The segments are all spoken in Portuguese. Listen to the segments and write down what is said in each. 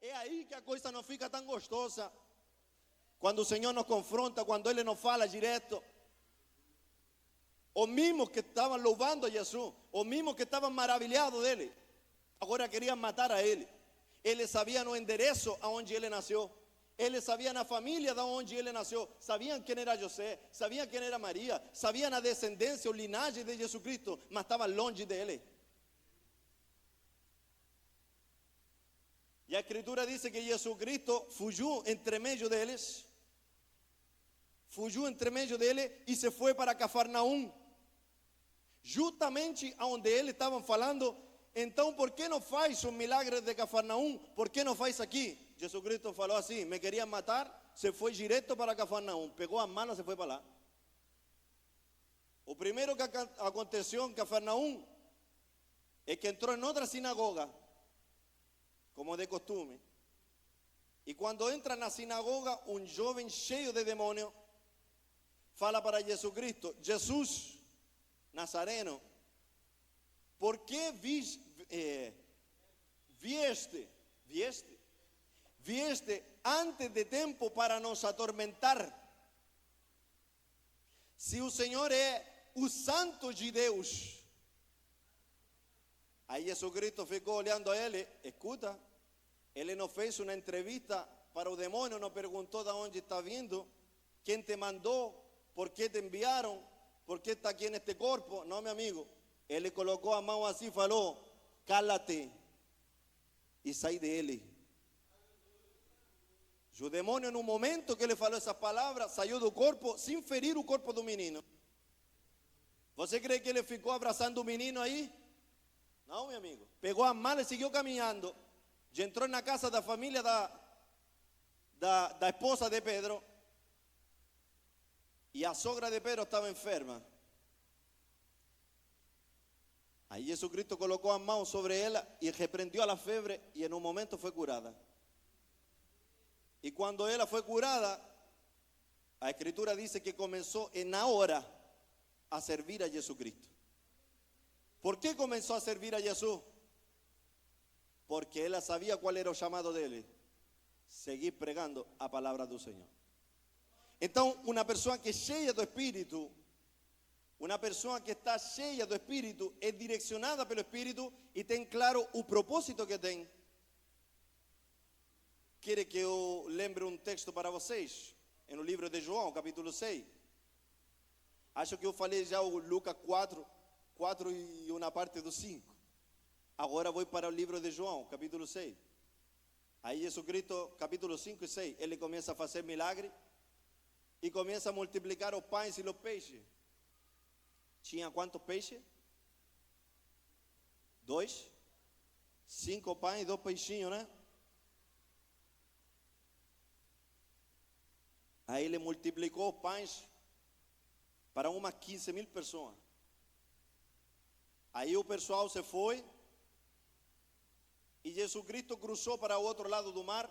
É aí que a coisa não fica tão gostosa. Quando o Senhor nos confronta, quando Ele nos fala direto. Os mismos que estavam louvando a Jesus, os mismos que estavam maravilhados dele, agora queriam matar a ele. Eles sabiam o endereço aonde ele nasceu. Eles sabiam a família de onde ele nasceu. Sabiam quem era José, sabiam quem era Maria, sabiam a descendência, o linhagem de Jesus Cristo, mas estavam longe dele. E a Escritura diz que Jesus Cristo fugiu entre meio deles. Fugiu entre meio dele e se foi para Cafarnaum. Justamente onde eles estavam falando, então por que não faz os milagres de Cafarnaum? Por que não faz aqui? Jesus Cristo falou assim: me queriam matar, se foi direto para Cafarnaum, pegou a mala e se foi para lá. O primeiro que aconteceu em Cafarnaum é que entrou em outra sinagoga, como de costume. E quando entra na sinagoga, um jovem cheio de demônio fala para Jesus Cristo: Jesus Nazareno, por que vieste antes de tempo para nos atormentar? Se o Senhor é o Santo de Deus. Aí Jesus Cristo ficou olhando a ele. Escuta, ele não fez uma entrevista para o demônio, não perguntou de onde está vindo, quem te mandou, por que te enviaram, por que está aqui neste corpo. Não, meu amigo, ele colocou a mão assim e falou: cala-te e sai dele. O demônio, no momento que ele falou essa palavra, saiu do corpo sem ferir o corpo do menino. Você crê que ele ficou abraçando o menino aí? Não, meu amigo. Pegou a mala e seguiu caminhando. E entrou na casa da família da esposa de Pedro. E a sogra de Pedro estava enferma. Aí Jesus Cristo colocou a mão sobre ela e repreendeu a febre, e em um momento foi curada. E quando ela foi curada, a Escritura diz que começou na hora a servir a Jesus Cristo. ¿Por que começou a servir a Jesus? Porque ela sabia qual era o chamado dele: seguir pregando a palavra do Senhor. Então, uma pessoa que é cheia do Espírito, uma pessoa que está cheia do Espírito, é direcionada pelo Espírito e tem claro o propósito que tem. Quer que eu lembre um texto para vocês? No livro de João, capítulo 6. Acho que eu falei já o Lucas 4 e uma parte do 5. Agora vou para o livro de João, capítulo 6. Aí Jesus Cristo, capítulo 5 e 6, ele começa a fazer milagre e começa a multiplicar os pães e os peixes. Tinha quantos peixes? 2. 5 pães e 2 peixinhos, né? Aí ele multiplicou os pães para umas 15.000 pessoas. Aí o pessoal se foi e Jesus Cristo cruzou para o outro lado do mar.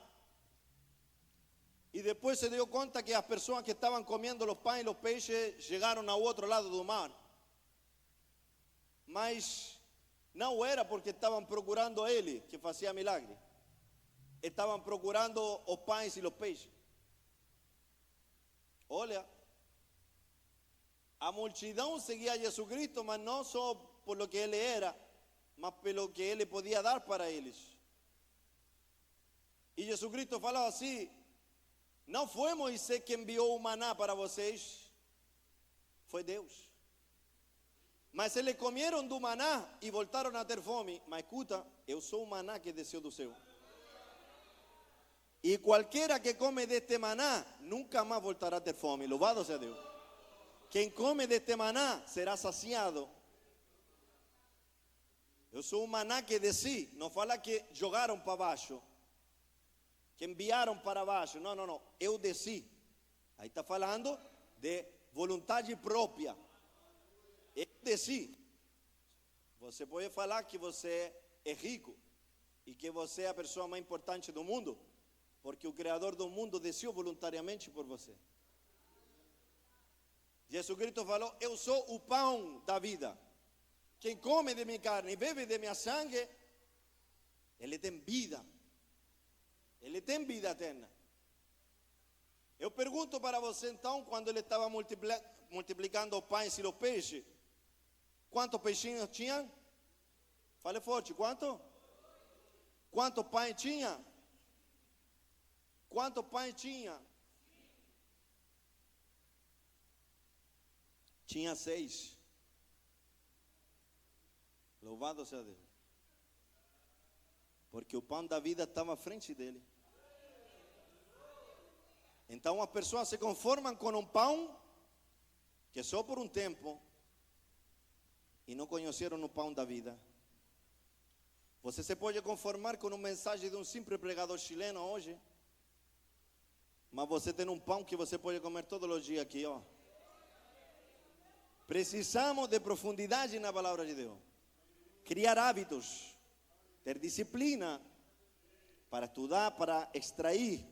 E depois se deu conta que as pessoas que estavam comendo os pães e os peixes chegaram ao outro lado do mar. Mas não era porque estavam procurando a ele que fazia milagre. Estavam procurando os pães e os peixes. Olha, a multidão seguia a Jesus Cristo, mas não só por lo que ele era, mas pelo que ele podia dar para eles. E Jesus Cristo falava assim: não foi Moisés que enviou o maná para vocês, foi Deus. Mas eles comeram do maná e voltaram a ter fome. Mas escuta, eu sou o maná que desceu do céu. E qualquer que come deste maná nunca mais voltará a ter fome. Louvado seja Deus. Quem come deste maná será saciado. Eu sou o maná que desci. Não fala que jogaram para baixo, que enviaram para baixo. Não, não, não. Eu desci. Aí está falando de vontade própria. Eu desci. Você pode falar que você é rico e que você é a pessoa mais importante do mundo, porque o Criador do mundo desceu voluntariamente por você. Jesus Cristo falou: eu sou o pão da vida. Quem come de minha carne e bebe de minha sangue, ele tem vida. Ele tem vida eterna. Eu pergunto para você então, quando ele estava multiplicando os pães e os peixes, quantos peixinhos tinha? Fale forte, quanto? Quantos pães tinha? Quantos pães tinha? Tinha 6. Louvado seja Deus. Porque o pão da vida estava à frente dele. Então as pessoas se conformam com um pão que só por um tempo e não conheceram o pão da vida. Você se pode conformar com uma mensagem de um simples pregador chileno hoje, mas você tem um pão que você pode comer todos os dias aqui, ó. Precisamos de profundidade na palavra de Deus. Criar hábitos, ter disciplina para estudar, para extrair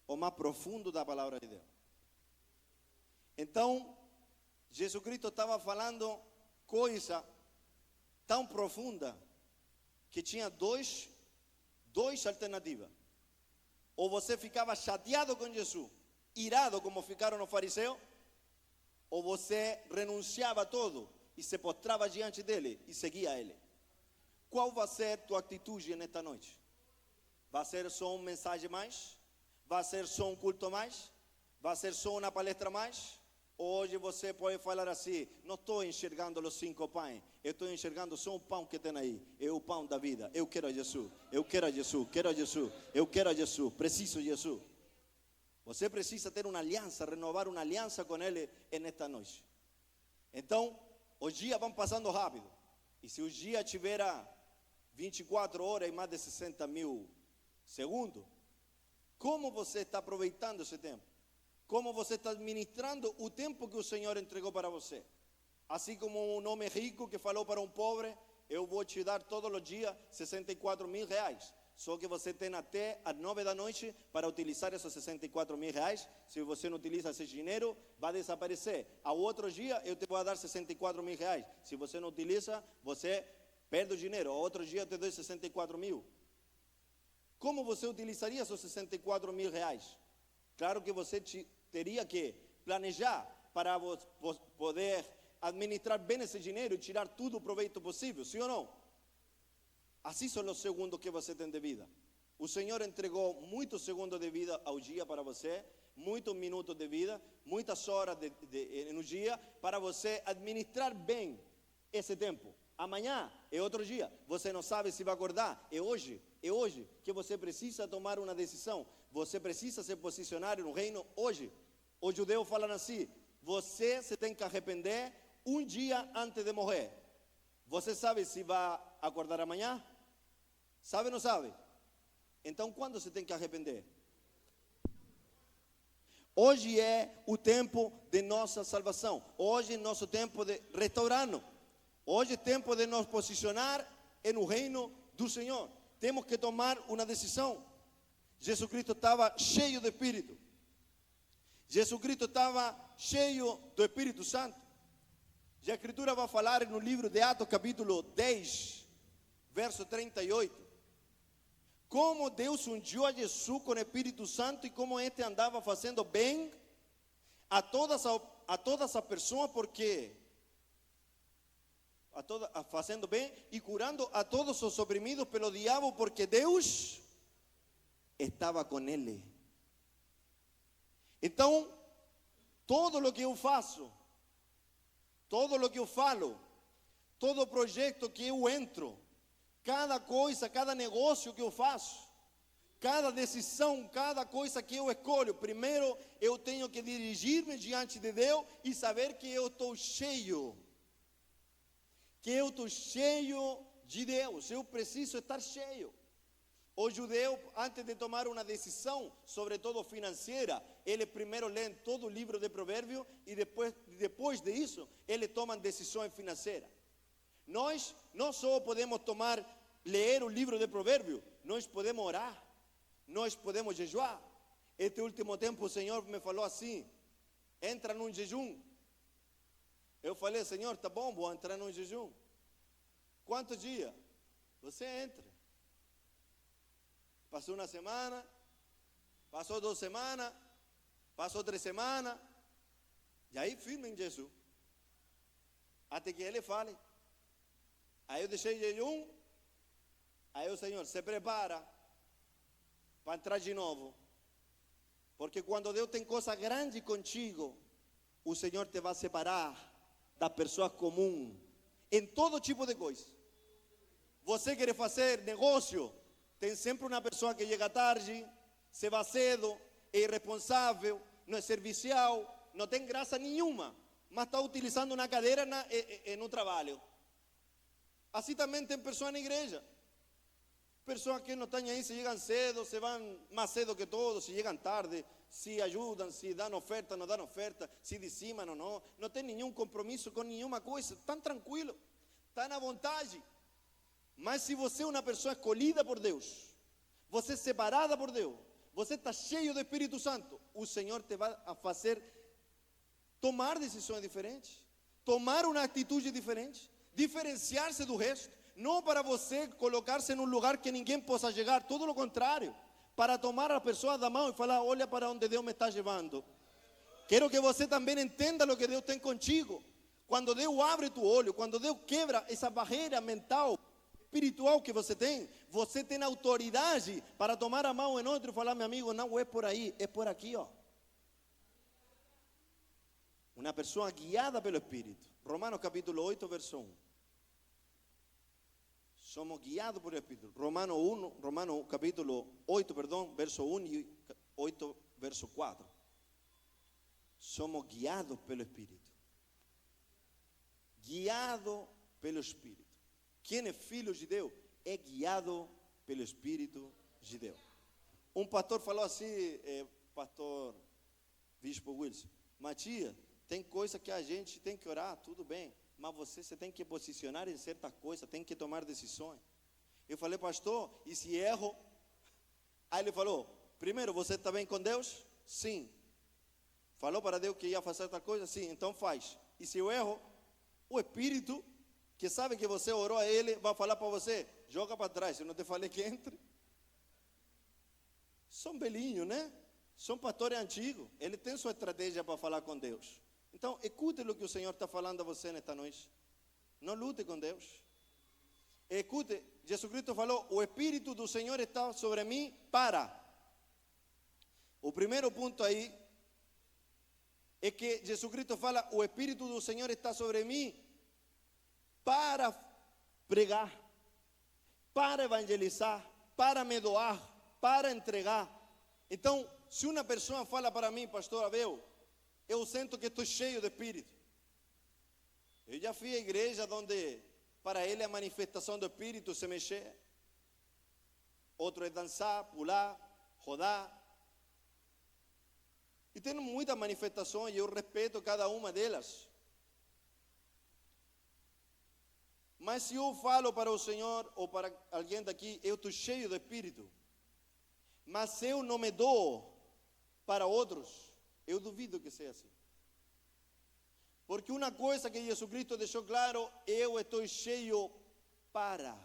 o mais profundo da palavra de Deus. Então, Jesus Cristo estava falando coisa tão profunda que tinha duas alternativas. Ou você ficava chateado com Jesus, irado como ficaram os fariseus, ou você renunciava a tudo e se postrava diante dele e seguia ele. Qual vai ser tua atitude nesta noite? Vai ser só uma mensagem mais? Vai ser só um culto mais? Vai ser só uma palestra mais? Hoje você pode falar assim: não estou enxergando os 5 pães, eu estou enxergando só um pão que tem aí, é o pão da vida. Eu quero a Jesus, eu quero a Jesus, quero a Jesus, eu quero a Jesus, preciso de Jesus. Você precisa ter uma aliança, renovar uma aliança com Ele nesta noite. Então, os dias vão passando rápido. E se o dia tiver 24 horas e mais de 60 mil segundos, como você está aproveitando esse tempo? Como você está administrando o tempo que o Senhor entregou para você? Assim como um homem rico que falou para um pobre: eu vou te dar todos os dias 64 mil reais. Só que você tem até às 9 da noite para utilizar esses 64 mil reais. Se você não utiliza esse dinheiro, vai desaparecer. Ao outro dia, eu te vou dar 64 mil reais. Se você não utiliza, você perde o dinheiro. Ao outro dia, eu te dou 64 mil. Como você utilizaria esses 64 mil reais? Claro que você teria que planejar para poder administrar bem esse dinheiro e tirar todo o proveito possível, sim ou não? Assim são os segundos que você tem de vida. O Senhor entregou muitos segundos de vida ao dia para você, muitos minutos de vida, muitas horas no dia, para você administrar bem esse tempo. Amanhã é outro dia, você não sabe se vai acordar, é hoje que você precisa tomar uma decisão, você precisa se posicionar no reino hoje. Os judeus falam assim: você se tem que arrepender um dia antes de morrer. Você sabe se vai acordar amanhã? Sabe ou não sabe? Então, quando você tem que arrepender? Hoje é o tempo de nossa salvação. Hoje é nosso tempo de restaurar-nos. Hoje é tempo de nos posicionar no reino do Senhor. Temos que tomar uma decisão. Jesus Cristo estava cheio do Espírito. Jesus Cristo estava cheio do Espírito Santo. E a Escritura vai falar no livro de Atos, capítulo 10, verso 38. Como Deus ungiu a Jesus com o Espírito Santo e como este andava fazendo bem a todas as pessoas, porque fazendo bem e curando a todos os oprimidos pelo diabo, porque Deus estava com ele. Então, todo o que eu faço, todo o que eu falo, todo projeto que eu entro, cada coisa, cada negócio que eu faço, cada decisão, cada coisa que eu escolho, primeiro eu tenho que dirigir-me diante de Deus e saber que eu estou cheio. Que eu estou cheio de Deus, eu preciso estar cheio. O judeu, antes de tomar uma decisão, sobretudo financeira, ele primeiro lê todo o livro de Provérbios e depois disso, ele toma decisões financeiras. Nós não só podemos ler o livro de Provérbios, nós podemos orar, nós podemos jejuar. Este último tempo o Senhor me falou assim: entra num jejum. Eu falei: Senhor, tá bom, vou entrar num jejum. Quantos dias? Você entra. Passou uma semana, Passou 2 semanas, passou 3 semanas, e aí firme em Jesus. Até que ele fale. Aí eu deixei jejum, aí o Senhor se prepara para entrar de novo. Porque quando Deus tem coisa grande contigo, o Senhor te vai separar da pessoa comum, em todo tipo de coisa. Você quer fazer negócio, tem sempre uma pessoa que chega tarde, se vai cedo, é irresponsável, não é servicial, não tem graça nenhuma, mas está utilizando uma cadeira no trabalho. Assim também tem pessoas na igreja. Pessoas que não estão aí, se chegam cedo, se vão mais cedo que todos, se chegam tarde, se ajudam, se dão oferta, não dão oferta, se dizimam ou não. Não tem nenhum compromisso com nenhuma coisa, estão tranquilos, estão à vontade. Mas se você é uma pessoa escolhida por Deus, você é separada por Deus, você está cheio do Espírito Santo, o Senhor te vai a fazer tomar decisões diferentes, tomar uma atitude diferente, diferenciar-se do resto, não para você colocar-se em um lugar que ninguém possa chegar, todo o contrário, para tomar a pessoa da mão e falar, olha para onde Deus me está levando. Quero que você também entenda o que Deus tem contigo. Quando Deus abre tu olho, quando Deus quebra essa barreira mental, espiritual que você tem autoridade para tomar a mão em outro e falar, meu amigo, não é por aí, é por aqui, ó. Uma pessoa guiada pelo Espírito. Romanos capítulo 8, verso 1. Somos guiados por el Espíritu. Romanos capítulo 8, verso 1 y 8, verso 4. Somos guiados pelo Espíritu. Guiado pelo Espíritu. Quem é filho de Deus é guiado pelo Espírito de Deus. Um pastor falou assim, pastor Bispo Wilson, Matias, tem coisa que a gente tem que orar, tudo bem, mas você tem que posicionar em certa coisa, tem que tomar decisões. Eu falei, pastor, e se erro? Aí ele falou, primeiro, você está bem com Deus? Sim. Falou para Deus que ia fazer tal coisa? Sim, então faz. E se eu erro, o Espírito, que sabe que você orou a Ele, vai falar para você, joga para trás, eu não te falei que entre. São velhinhos, né? São pastores antigos, ele tem sua estratégia para falar com Deus. Então, escute o que o Senhor está falando a você nesta noite. Não lute com Deus. Escute, Jesus Cristo falou, o Espírito do Senhor está sobre mim para. O primeiro ponto aí é que Jesus Cristo fala, o Espírito do Senhor está sobre mim para pregar, para evangelizar, para me doar, para entregar. Então, se uma pessoa fala para mim, pastor Abel, eu sinto que estou cheio de Espírito. Eu já fui à igreja onde para ele a manifestação do Espírito se mexer. Outro é dançar, pular, rodar. E tem muitas manifestações e eu respeito cada uma delas. Mas se eu falo para o Senhor ou para alguém daqui, eu estou cheio de Espírito, mas eu não me dou para outros, eu duvido que seja assim. Porque uma coisa que Jesus Cristo deixou claro, eu estou cheio para.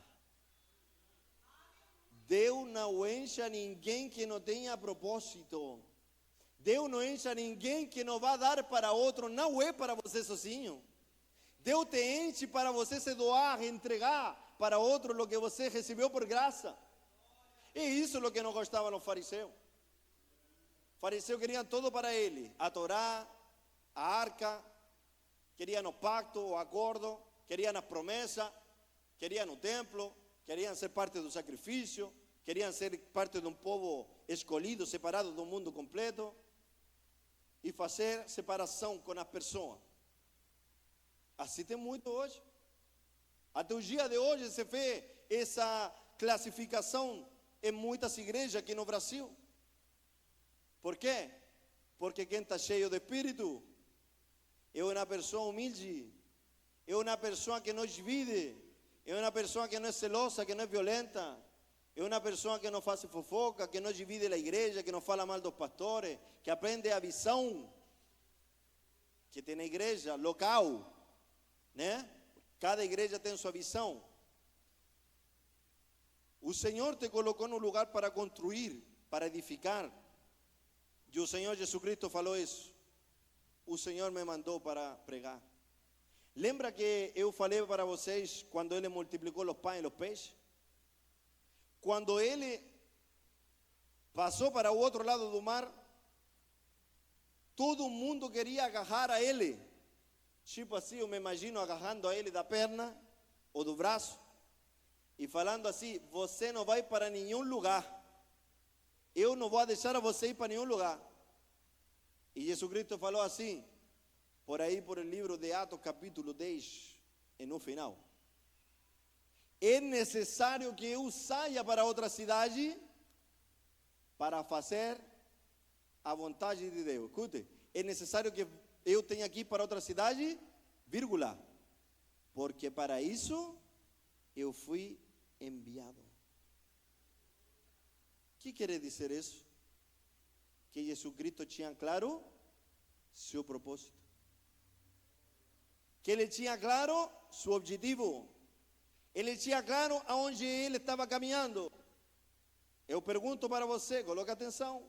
Deus não enche a ninguém que não tenha propósito. Deus não enche a ninguém que não vai dar para outro, não é para você sozinho. Deus te enche para você se doar, entregar para outro o que você recebeu por graça. E isso é o que não gostavam os fariseus. Os fariseus queriam tudo para ele, a Torá, a arca, queriam o pacto, o acordo, queriam a promessa, queriam o templo, queriam ser parte do sacrifício, queriam ser parte de um povo escolhido, separado do mundo completo, e fazer separação com as pessoas. Assim tem muito hoje. Até o dia de hoje se vê essa classificação em muitas igrejas aqui no Brasil. Por quê? Porque quem está cheio de Espírito é uma pessoa humilde, é uma pessoa que não divide, é uma pessoa que não é celosa, que não é violenta, é uma pessoa que não faz fofoca, que não divide a igreja, que não fala mal dos pastores, que aprende a visão que tem na igreja local, né? Cada igreja tem sua visão. O Senhor te colocou no lugar para construir, para edificar, E o Senhor Jesus Cristo falou isso. O Senhor me mandou para pregar. Lembra que eu falei para vocês quando Ele multiplicou os pães e os peixes? Quando Ele passou para o outro lado do mar, todo mundo queria agarrar a Ele. Tipo assim, eu me imagino agarrando a Ele da perna ou do braço e falando assim: você não vai para nenhum lugar. Eu não vou deixar você ir para nenhum lugar. E Jesus Cristo falou assim, por aí por o livro de Atos capítulo 10, no final: é necessário que eu saia para outra cidade para fazer a vontade de Deus. Escute, é necessário que eu tenha aqui para outra cidade, vírgula, porque para isso eu fui enviado. O que quer dizer isso? Que Jesus Cristo tinha claro seu propósito. Que ele tinha claro seu objetivo. Ele tinha claro aonde ele estava caminhando. Eu pergunto para você, coloque atenção.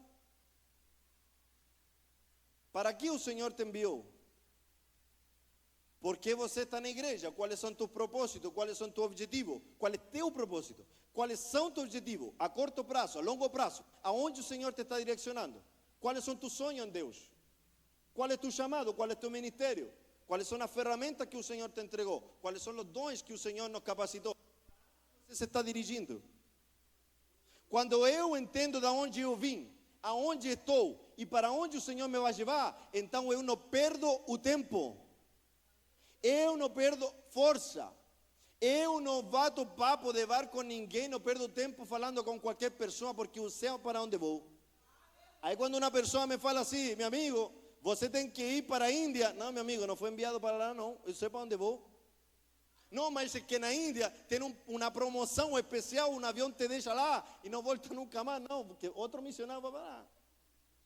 Para que o Senhor te enviou? Por que você está na igreja? Quais são teus propósitos? Quais são teus objetivos? Qual é teu propósito? Quais são teus objetivos? A curto prazo, a longo prazo. Aonde o Senhor te está direcionando? Quais são tus sonhos em Deus? Qual é tu chamado? Qual é teu ministério? Quais são as ferramentas que o Senhor te entregou? Quais são os dons que o Senhor nos capacitou? Você se está dirigindo. Quando eu entendo de onde eu vim, aonde estou e para onde o Senhor me vai levar, então eu não perdo o tempo. Eu não perdo força. Eu não bato papo de bar com ninguém, não perdo tempo falando com qualquer pessoa, porque eu sei para onde vou. Aí quando uma pessoa me fala assim: meu amigo, você tem que ir para a Índia. Não, meu amigo, não foi enviado para lá, não. Eu sei para onde vou. Não, mas é que na Índia tem uma promoção especial, um avião te deixa lá e não volta nunca mais. Não, porque outro missionário vai para lá.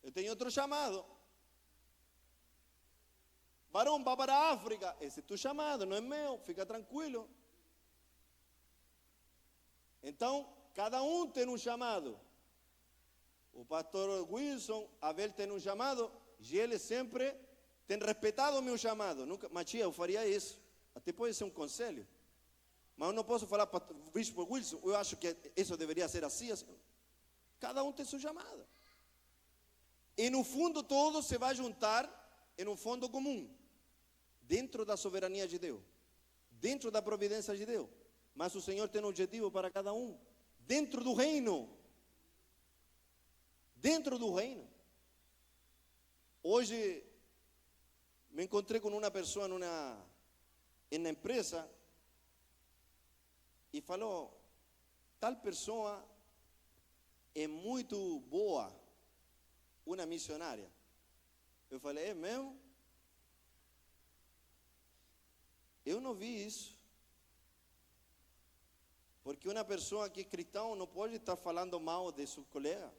Eu tenho outro chamado. Varão, vai para a África. Esse é teu chamado, não é meu. Fica tranquilo. Então, cada um tem um chamado. O pastor Wilson, Abel tem um chamado, e ele sempre tem respeitado o meu chamado. Nunca, Matia, eu faria isso. Até pode ser um conselho. Mas eu não posso falar para o bispo Wilson, eu acho que isso deveria ser assim, assim. Cada um tem seu chamado. E no fundo todo se vai juntar em um fundo comum. Dentro da soberania de Deus. Dentro da providência de Deus. Mas o Senhor tem um objetivo para cada um. Dentro do reino. Dentro do reino. Hoje me encontrei com uma pessoa em uma empresa e falou: tal pessoa é muito boa, uma missionária. Eu falei: é mesmo? Eu não vi isso. Porque uma pessoa que é cristã não pode estar falando mal de seu colega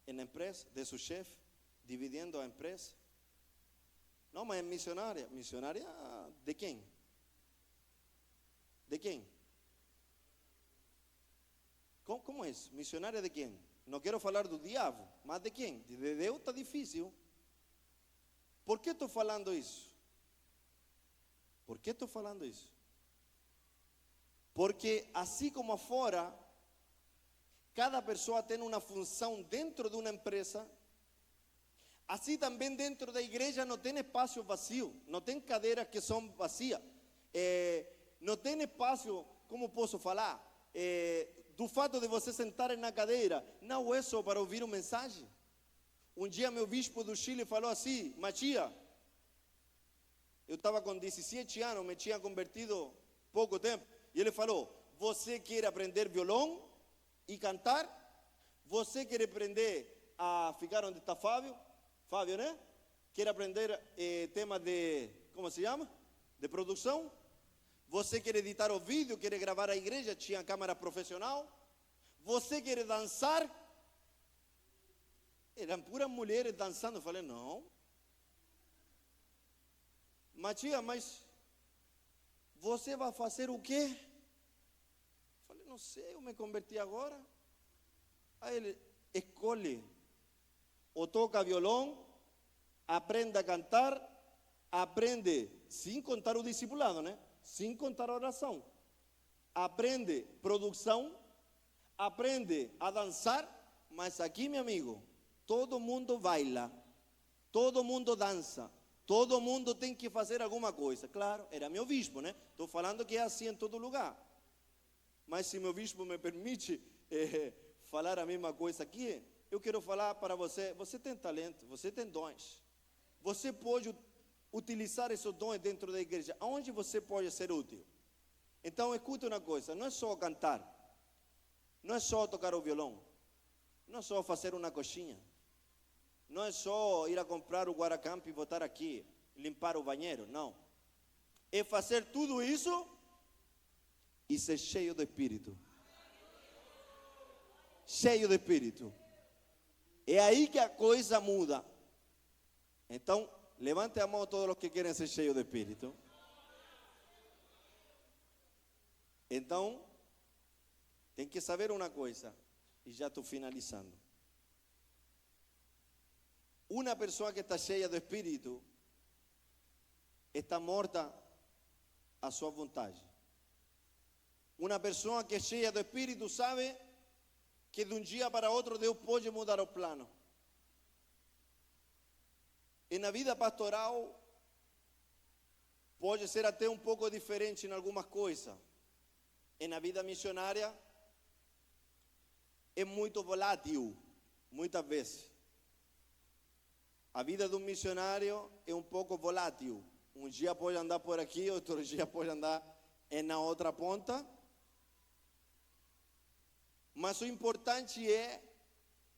na empresa, de seu chefe, dividindo a empresa. Não, mas é missionária. Missionária de quem? De quem? Como é isso? Missionária de quem? Não quero falar do diabo, mas de quem? De Deus está difícil. Por que estou falando isso? Por que estou falando isso? Porque assim como afora, cada pessoa tem uma função dentro de uma empresa, assim também dentro da igreja não tem espaço vazio, não tem cadeiras que são vazias, não tem espaço, como posso falar, do fato de você sentar na cadeira, não é só para ouvir uma mensagem. Um dia meu bispo do Chile falou assim: Matia, eu estava com 17 anos, me tinha convertido pouco tempo, e ele falou: você quer aprender violão e cantar? Você quer aprender a ficar onde está Fábio? Fábio, né? Quer aprender temas de, como se chama? De produção? Você quer editar o vídeo? Quer gravar a igreja? Tinha câmera profissional? Você quer dançar? Eram puras mulheres dançando. Eu falei: não. Matia, mas você vai fazer o quê? Eu falei: não sei, eu me converti agora. Aí ele: escolhe. ou toca violão, aprende a cantar, aprende, sem contar o discipulado, né? Sem contar a oração. Aprende produção, aprende a dançar, mas aqui, meu amigo, todo mundo baila, todo mundo dança, todo mundo tem que fazer alguma coisa. Claro, era meu bispo, né? Estou falando que é assim em todo lugar. Mas se meu bispo me permite falar a mesma coisa aqui, eu quero falar para você, você tem talento, você tem dons. Você pode utilizar esses dons dentro da igreja, aonde você pode ser útil. Então, escute uma coisa, não é só cantar, não é só tocar o violão, não é só fazer uma coxinha, não é só ir a comprar o guaracamp e botar aqui, limpar o banheiro, não. É fazer tudo isso e ser cheio do Espírito. Cheio do Espírito. É aí que a coisa muda. Então, levante a mão todos os que querem ser cheios do Espírito. Então, tem que saber uma coisa, e já estou finalizando. Uma pessoa que está cheia do Espírito está morta à sua vontade. Uma pessoa que é cheia do Espírito sabe que de um dia para outro Deus pode mudar o plano. E na vida pastoral pode ser até um pouco diferente em algumas coisas. E na vida missionária é muito volátil, muitas vezes. A vida de um missionário é um pouco volátil. Um dia pode andar por aqui, outro dia pode andar na outra ponta. Mas o importante é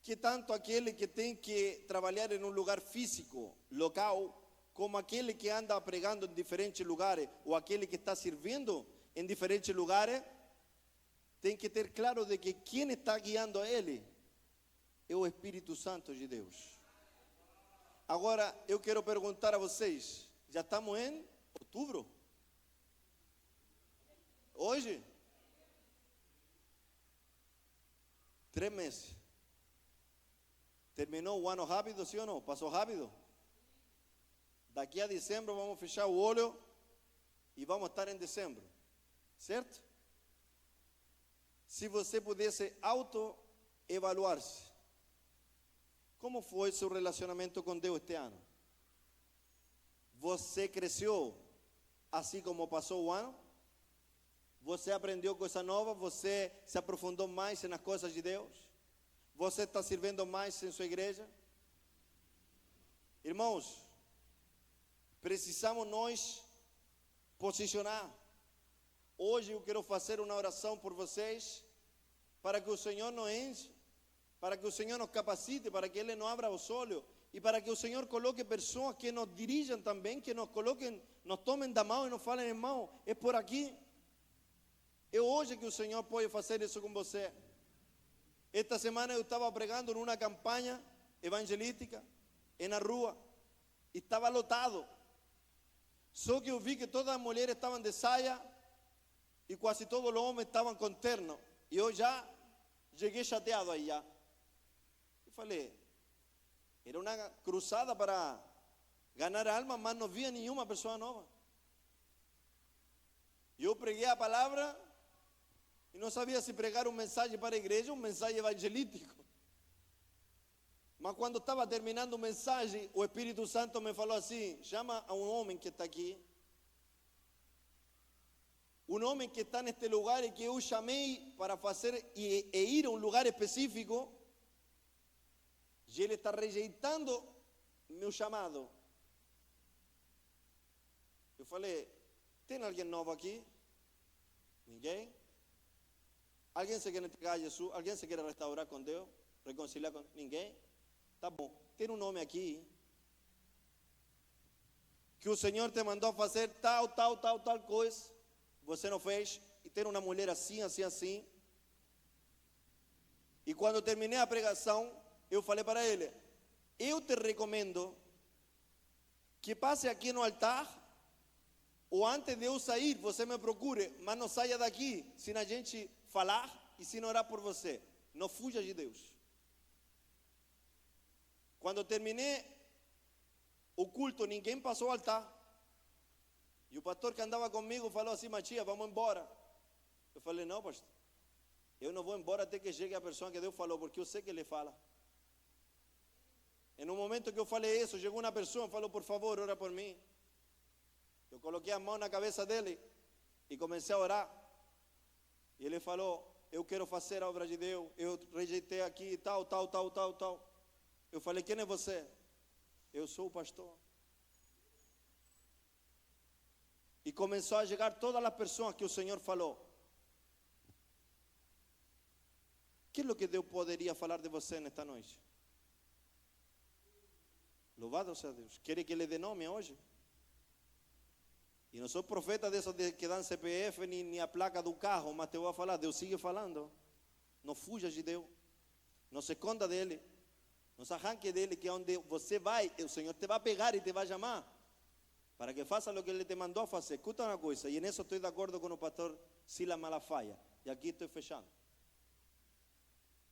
que tanto aquele que tem que trabalhar em um lugar físico, local, como aquele que anda pregando em diferentes lugares, ou aquele que está servindo em diferentes lugares, tem que ter claro de que quem está guiando a ele é o Espírito Santo de Deus. Agora, eu quero perguntar a vocês, já estamos em outubro? Hoje? 3 meses. Terminou o ano rápido, sim ou não? Passou rápido? Daqui a dezembro vamos fechar o olho e vamos estar em dezembro. Certo? Se você pudesse autoevaluar-se, como foi seu relacionamento com Deus este ano? Você cresceu assim como passou o ano? Você aprendeu coisa nova? Você se aprofundou mais nas coisas de Deus? Você está servindo mais em sua igreja? Irmãos, precisamos nós posicionar. Hoje eu quero fazer uma oração por vocês, para que o Senhor nos enche, para que o Senhor nos capacite, para que Ele nos abra os olhos, e para que o Senhor coloque pessoas que nos dirijam também, que nos coloquem, nos tomem da mão e nos falem, irmão, é por aqui. É hoje que o Senhor pode fazer isso com você. Esta semana eu estava pregando em uma campanha evangelística, na rua, e estava lotado. Só que eu vi que todas as mulheres estavam de saia, e quase todos os homens estavam com terno. E eu já cheguei chateado aí já. Eu falei, era uma cruzada para ganhar alma, mas não via nenhuma pessoa nova. Eu preguei a palavra e não sabia se pregar uma mensagem para a igreja ou uma mensagem evangelística. Mas quando estava terminando a mensagem, o Espírito Santo me falou assim, chama a um homem que está aqui. Um homem que está neste lugar e que eu chamei para fazer e ir a um lugar específico, e ele está rejeitando meu chamado. Eu falei, tem alguém novo aqui? Ninguém? Alguém se quer entregar a Jesus? Alguém se quer restaurar com Deus? Reconciliar com ninguém? Tá bom, tem um nome aqui que o Senhor te mandou fazer tal coisa, você não fez, e tem uma mulher assim. E quando terminei a pregação, eu falei para ele, eu te recomendo que passe aqui no altar, ou antes de eu sair, você me procure, mas não saia daqui, sem a gente falar e sem orar por você. Não fuja de Deus. Quando terminei o culto, ninguém passou ao altar. E o pastor que andava comigo falou assim: Matias, vamos embora. Eu falei: não, pastor, eu não vou embora até que chegue a pessoa que Deus falou, porque eu sei que Ele fala. Em um momento que eu falei isso, chegou uma pessoa e falou: por favor, ora por mim. Eu coloquei a mão na cabeça dele e comecei a orar. E ele falou: eu quero fazer a obra de Deus, eu rejeitei aqui, tal. Eu falei: quem é você? Eu sou o pastor. E começou a chegar todas as pessoas que o Senhor falou. O que é o que Deus poderia falar de você nesta noite? Louvado seja Deus. Quer que Ele dê nome hoje? E não sou profeta desses que dão CPF nem a placa do carro, mas te vou falar, Deus sigue falando. Não fuja de Deus. Não se esconda dele. Não se arranque dele, que onde você vai, o Senhor te vai pegar e te vai chamar para que faça o que Ele te mandou fazer. Escuta uma coisa, e nisso estou de acordo com o pastor Silas Malafaia. E aqui estou fechando.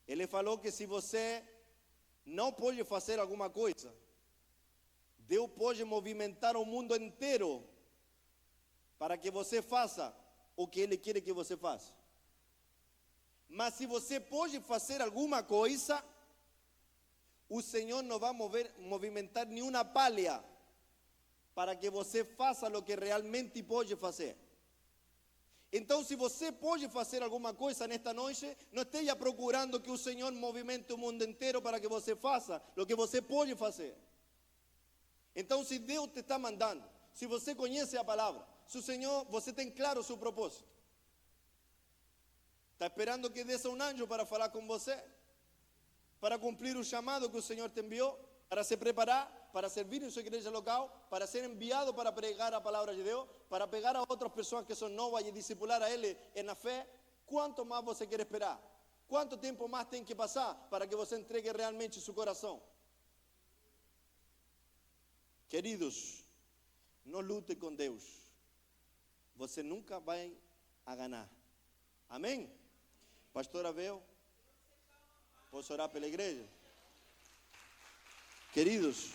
Ele falou que se você não pode fazer alguma coisa, Deus pode movimentar o mundo inteiro para que você faça o que Ele quer que você faça. Mas se você pode fazer alguma coisa, o Senhor não vai movimentar nenhuma palha para que você faça o que realmente pode fazer. Então, se você pode fazer alguma coisa nesta noite, não esteja procurando que o Senhor movimente o mundo inteiro para que você faça o que você pode fazer. Então, se Deus te está mandando, se você conhece a palavra, se o Senhor, você tem claro o seu propósito, está esperando que desça um anjo para falar com você, para cumprir o chamado que o Senhor te enviou, para se preparar, para servir em sua igreja local, para ser enviado para pregar a palavra de Deus, para pegar a outras pessoas que são novas e discipular a Ele na fé. Quanto mais você quer esperar? Quanto tempo mais tem que passar para que você entregue realmente seu coração? Queridos, não lute com Deus. Você nunca vai a ganhar. Amém? Pastor Abel, posso orar pela igreja? Queridos,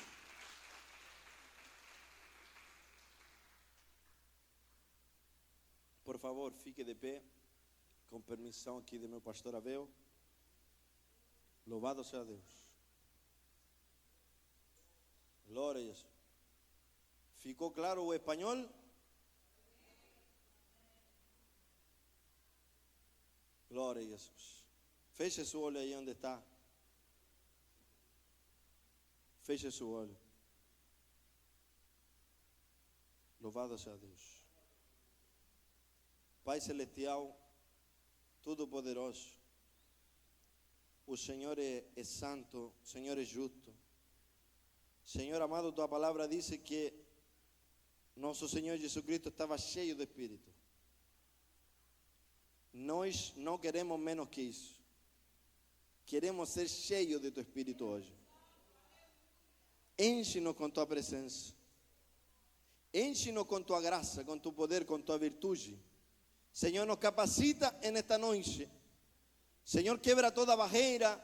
por favor, fique de pé, com permissão aqui do meu pastor Abel. Louvado seja Deus. Glória a Jesus. ¿Ficou claro o espanhol? Glória a Jesus. Feche seu olho aí onde está. Feche seu olho. Louvado seja Deus. Pai Celestial, Todo-Poderoso, o Senhor é santo, o Senhor é justo. Senhor amado, tua palavra diz que nosso Senhor Jesus Cristo estava cheio de Espírito. Nós não queremos menos que isso. Queremos ser cheios de tu Espírito hoje. Enche-nos com tua presença. Enche-nos com tua graça, com tu poder, com tua virtude. Senhor, nos capacita nesta noite. Senhor, quebra toda barreira,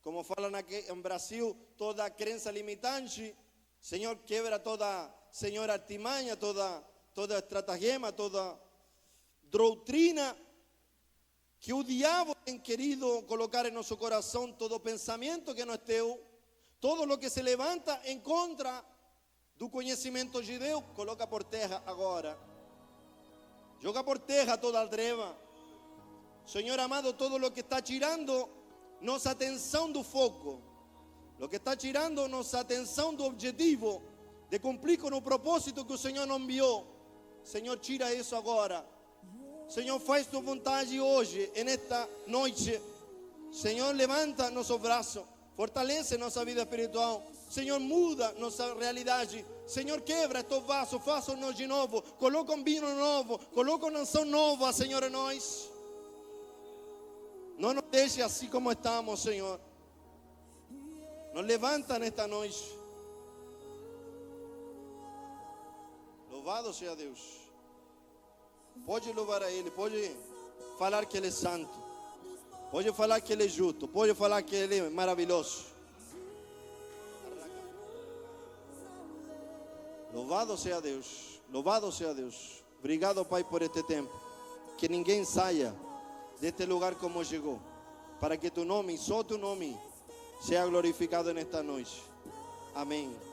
como falam aqui em Brasil, toda crença limitante. Senhor, quebra toda, Senhor, artimanha, toda estratagema, toda doutrina que o diabo tem querido colocar em nosso coração, todo pensamento que não é teu, todo o que se levanta em contra do conhecimento de Deus, coloca por terra agora. Joga por terra toda a treva. Senhor amado, todo o que está tirando nossa atenção do foco, o que está tirando nossa atenção do objetivo, de cumprir com o propósito que o Senhor nos enviou, Senhor, tira isso agora. Senhor, faz tua vontade hoje, nesta noite. Senhor, levanta nossos braços, fortalece nossa vida espiritual. Senhor, muda nossa realidade. Senhor, quebra estes vasos, faça-nos de novo. Coloca um vinho novo, coloca uma unção nova, Senhor, em nós. Não nos deixe assim como estamos, Senhor. Nos levanta nesta noite. Louvado seja Deus. Pode louvar a Ele, pode falar que Ele é santo, pode falar que Ele é justo, pode falar que Ele é maravilhoso. Louvado sea Deus. Louvado sea Deus. Obrigado, Pai, por este tempo. Que ninguém saia deste lugar como chegou. Para que tu nome, só tu nome, seja glorificado nesta noite. Amém.